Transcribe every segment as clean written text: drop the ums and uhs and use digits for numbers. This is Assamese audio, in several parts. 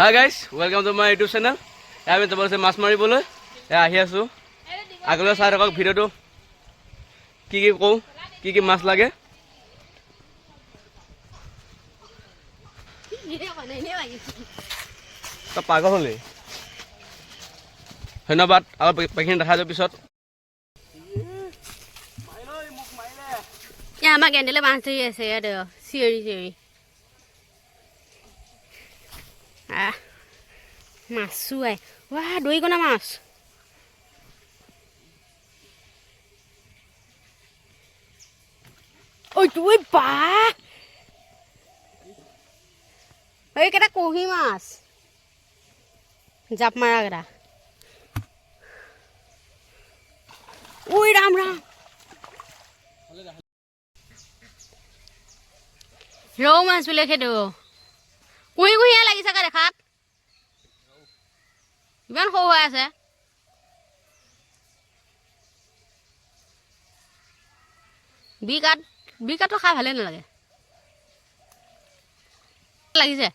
Hi guys, welcome to my YouTube channel. আমি তোমালোকে মাছ মাৰিবলৈ আহি আছো। আগলৈ চাই থাকক ভিডিঅ'টো। কি কওঁ, কি মাছ লাগে। তই পাগল হলি। ধন্যবাদ। আৰু বাকীখিনি দেখা যোৱাৰ পিছত আমাক এণ্ডেলে মাছ ধৰি আছে ইয়াতে চিঞৰি চিঞৰি মাছো আই ৱা দৈকণা মাছ ঐ তুই বা এইকেইটা কুঁহি মাছ জাপ মাৰা কেইটা ঐ ৰাম ৰাম ৰৌ মাছ বোলে সেইটো কুঁহি কুঁহিয়া লাগিছে কা দেখাত ইমান সৰু হৈ আছে বিকাটো খাই ভালেই নালাগে লাগিছে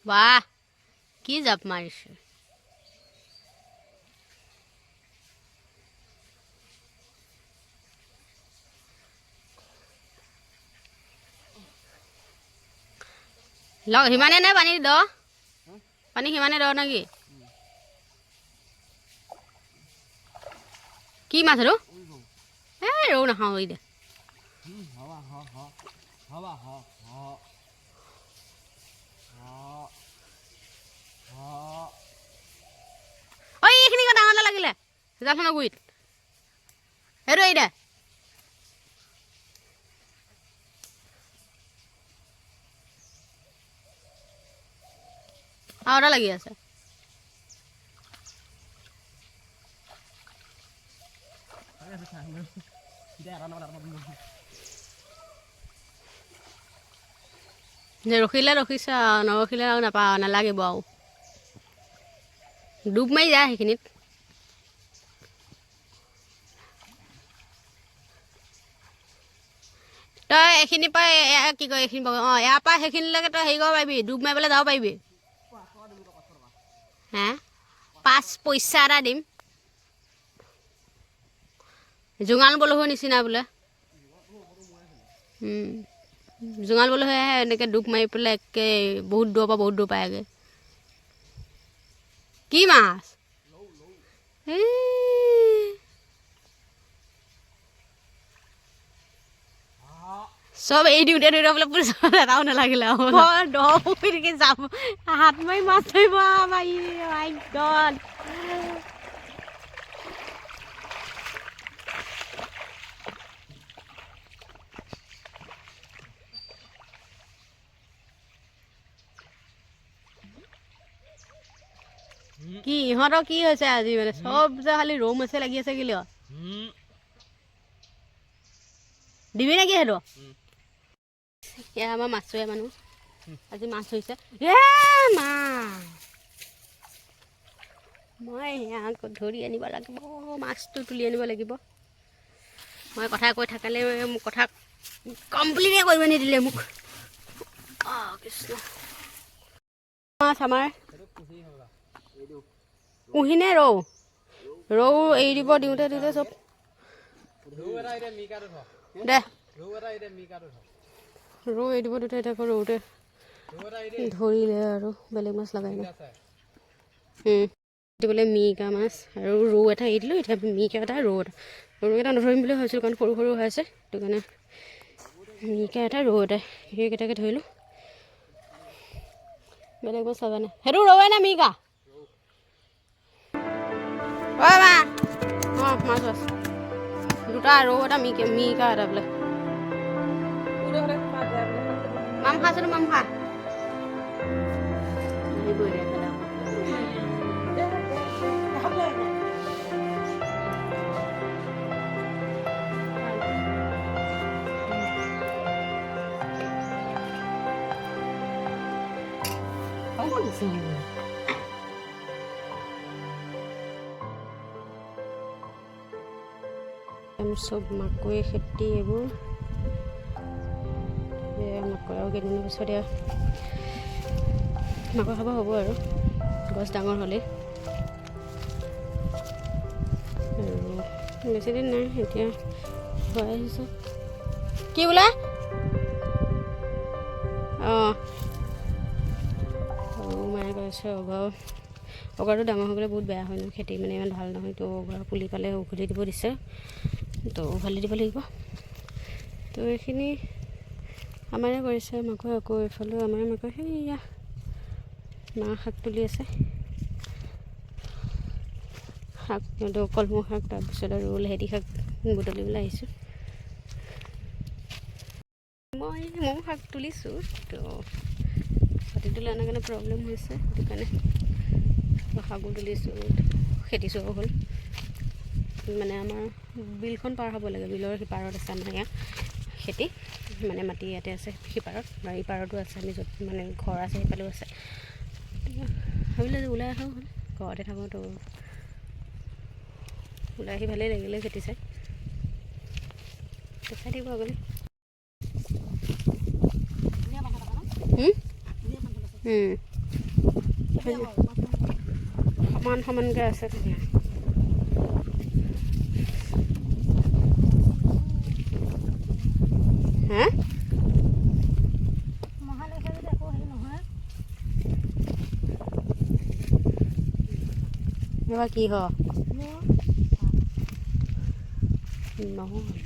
বাহ কি জাপ মাৰিছে লগ সিমানে নে পানী দ পানী সিমানে দ নেকি কি মাছ আৰু ৰৌ নাখাওঁ এই দে ঐ এইখিনি ডাঙৰ লাগিলে জালখনৰ গুৰিত সেইটো এই দে আৰু এটা লাগি আছে ৰখিলে ৰখিছে নৰখিলে আৰু নাপাওঁ নালাগিব আৰু ডুব মাৰি যায় সেইখিনিত তই এইখিনিৰ পৰা কি কয় এইখিনি অঁ ইয়াৰ পৰা সেইখিনিলৈকে তই হেৰি কৰিব পাৰিবি ডুব মাৰিবলৈ যাব পাৰিবি হে 5 পইচা এটা দিম জোঙাল বলহু নিচিনা বোলে জোঙাল বলহুৱে এনেকৈ ডুব মাৰি পেলাই একে বহুত দূৰৰ পৰা বহুত দূৰ পায়গৈ কি মাছ চব এই দিওঁতে ধৰি বোলে পুলিচ এটাও নালাগিলে দকে যাম হাত মাৰি মাছ ধৰিব কি ইহঁতৰ কি হৈছে আজি মানে চব যে খালি ৰৌ মাছে লাগি আছে কি দিবি নেকি সেইটো আমাৰ মাছৰে মানুহ আজি মাছ হৈছে মই ধৰি আনিব লাগিব মাছটো তুলি আনিব লাগিব মই কথা কৈ থাকিলে মোক কথা কমপ্লিটে কৰিব নিদিলে মোক কৃষ্ণ মাছ আমাৰ কুঁহি নে ৰৌ ৰৌ এৰি দিব দিওঁতে দিওঁতে চব দে ৰৌ এৰি দিব দুটা এতিয়া আকৌ ৰৌতে ধৰিলে আৰু বেলেগ মাছ লগাই দিবলৈ মিকা মাছ আৰু ৰৌ এটা এৰি দিলোঁ এতিয়া মিকা এটা ৰৌ এটা নধৰিম বুলি ভাবিছিলোঁ কাৰণ সৰু সৰু হৈ আছে সেইটো কাৰণে মিকা এটা ৰৌ এটা সেইকেইটাকে ধৰিলোঁ বেলেগ মাছ লগাই নাই সেইটো ৰৌৱে নে মিকা অঁ মাছ মাছ দুটা ৰৌ এটা মিকা এটা বোলে মাম খাইছিলোঁ মাম খা চব মাকৈ খেতি এইবোৰ মাকৈ আৰু কেইদিনৰ পিছত মাকৈ খাব হ'ব আৰু গছ ডাঙৰ হ'লে আৰু বেছি দিন নাই এতিয়া হৈ আহিছে কি বোলে অঁ মায়ে কৈছে অগৰটো ডাঙৰ হৈ গ'লে বহুত বেয়া হয় ন খেতি মানে ইমান ভাল নহয় তো অগৰ পুলি পালে উঘালি দিব দিছে তো উঘালি দিব লাগিব তো এইখিনি আমাৰে কৰিছে মাকৈ আকৌ এইফালেও আমাৰে মাকৈ সেয়া মা শাক তুলি আছে শাক কলমৌ শাক তাৰপিছত আৰু লেহেতি শাক বুটলিবলৈ আহিছোঁ মই শাক তুলিছোঁ তো কাটি তুলি অনাৰ কাৰণে প্ৰব্লেম হৈছে সেইটো কাৰণে শাকো তুলিছোঁ খেতিছোঁ হ'ল মানে আমাৰ বিলখন পাৰ হ'ব লাগে বিলৰ সিপাৰত আছে আমাৰ ইয়াত খেতি মানে মাটি ইয়াতে আছে সিপাৰত আৰু ইপাৰতো আছে আমি য'ত মানে ঘৰ আছে সেইফালেও আছে ভাবিলে যে ওলাই আহোঁ ঘৰতে থাকোঁ তো ওলাই আহি ভালেই লাগিলে খেতি চাই চাই থাকিব আগলৈ সমান সমানকৈ আছে ধুনীয়া হা এবাৰ কি হয় নহয়